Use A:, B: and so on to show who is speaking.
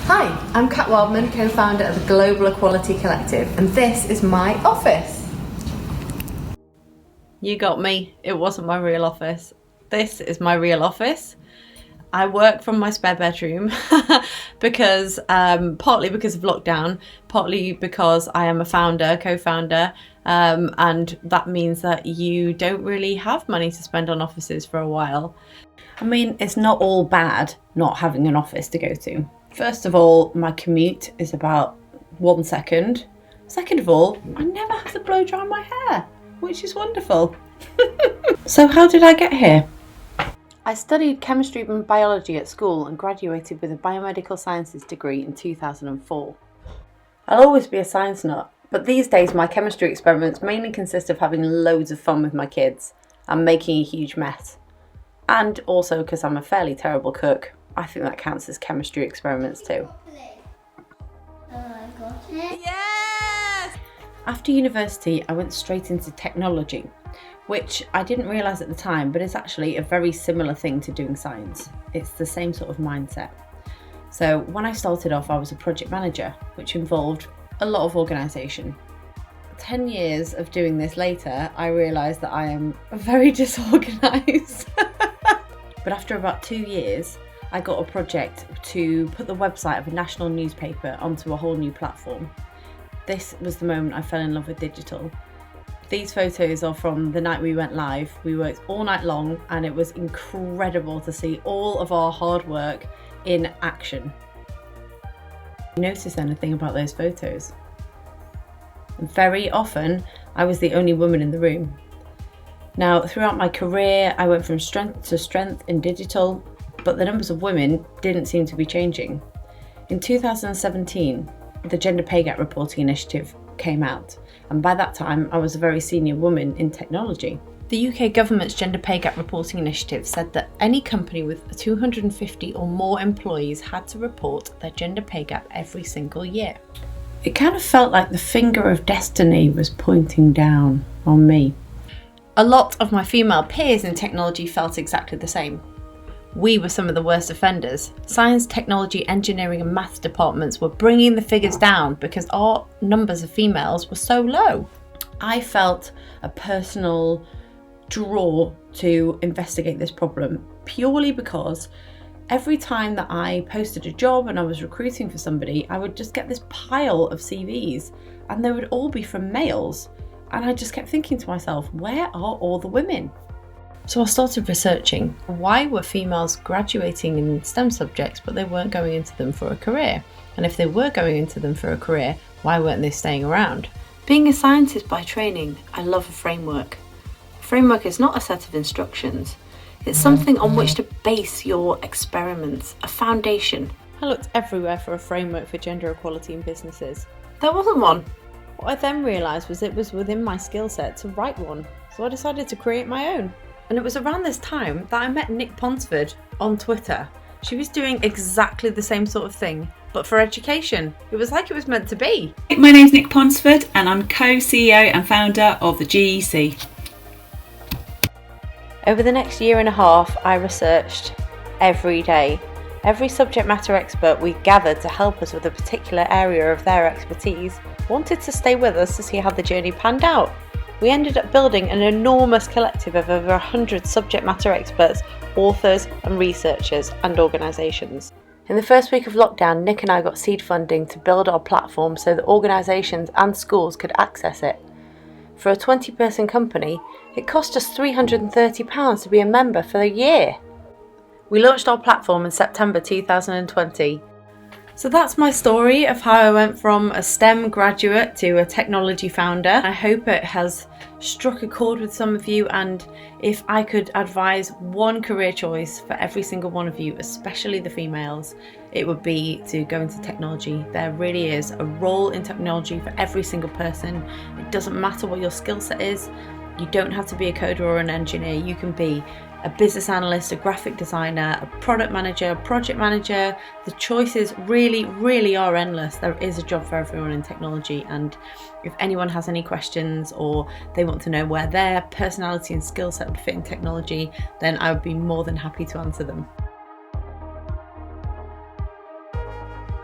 A: Hi, I'm Cat Wildman, co-founder of the Global Equality Collective, and this is my office.
B: You got me. It wasn't my real office. This is my real office. I work from my spare bedroom because partly because of lockdown, partly because I am a co-founder, and that means that you don't really have money to spend on offices for a while. I mean, it's not all bad not having an office to go to. First of all, my commute is about 1 second. Second of all, I never have to blow dry my hair, which is wonderful. So how did I get here? I studied chemistry and biology at school and graduated with a biomedical sciences degree in 2004. I'll always be a science nut, but these days my chemistry experiments mainly consist of having loads of fun with my kids and making a huge mess. And also because I'm a fairly terrible cook, I think that counts as chemistry experiments too. Yes! After university, I went straight into technology, which I didn't realise at the time, but it's actually a very similar thing to doing science. It's the same sort of mindset. So when I started off, I was a project manager, which involved a lot of organisation. 10 years of doing this later, I realised that I am very disorganised. But after about 2 years, I got a project to put the website of a national newspaper onto a whole new platform. This was the moment I fell in love with digital. These photos are from the night we went live. We worked all night long and it was incredible to see all of our hard work in action. You notice anything about those photos? Very often, I was the only woman in the room. Now, throughout my career, I went from strength to strength in digital, but the numbers of women didn't seem to be changing. In 2017, the Gender Pay Gap Reporting Initiative came out, and by that time I was a very senior woman in technology. The UK government's Gender Pay Gap Reporting Initiative said that any company with 250 or more employees had to report their gender pay gap every single year. It kind of felt like the finger of destiny was pointing down on me. A lot of my female peers in technology felt exactly the same. We were some of the worst offenders. Science, technology, engineering and maths departments were bringing the figures down because our numbers of females were so low. I felt a personal draw to investigate this problem purely because every time that I posted a job and I was recruiting for somebody, I would just get this pile of CVs and they would all be from males. And I just kept thinking to myself, where are all the women? So I started researching why were females graduating in STEM subjects but they weren't going into them for a career? And if they were going into them for a career, why weren't they staying around? Being a scientist by training, I love a framework. A framework is not a set of instructions. It's something on which to base your experiments, a foundation. I looked everywhere for a framework for gender equality in businesses. There wasn't one. What I then realised was it was within my skill set to write one, so I decided to create my own. And it was around this time that I met Nick Ponsford on Twitter. She was doing exactly the same sort of thing, but for education. It was like it was meant to be.
C: My name's Nick Ponsford and I'm co-CEO and founder of the GEC.
B: Over the next year and a half, I researched every day. Every subject matter expert we gathered to help us with a particular area of their expertise wanted to stay with us to see how the journey panned out. We ended up building an enormous collective of over 100 subject matter experts, authors and researchers and organisations. In the first week of lockdown, Nick and I got seed funding to build our platform so that organisations and schools could access it. For a 20-person company, it cost us £330 to be a member for a year. We launched our platform in September 2020. So that's my story of how I went from a STEM graduate to a technology founder. I hope it has struck a chord with some of you, and if I could advise one career choice for every single one of you, especially the females, it would be to go into technology. There really is a role in technology for every single person. It doesn't matter what your skill set is. You don't have to be a coder or an engineer. You can be a business analyst, a graphic designer, a product manager, a project manager. The choices really are endless. There is a job for everyone in technology, and if anyone has any questions or they want to know where their personality and skill set would fit in technology, then I would be more than happy to answer them.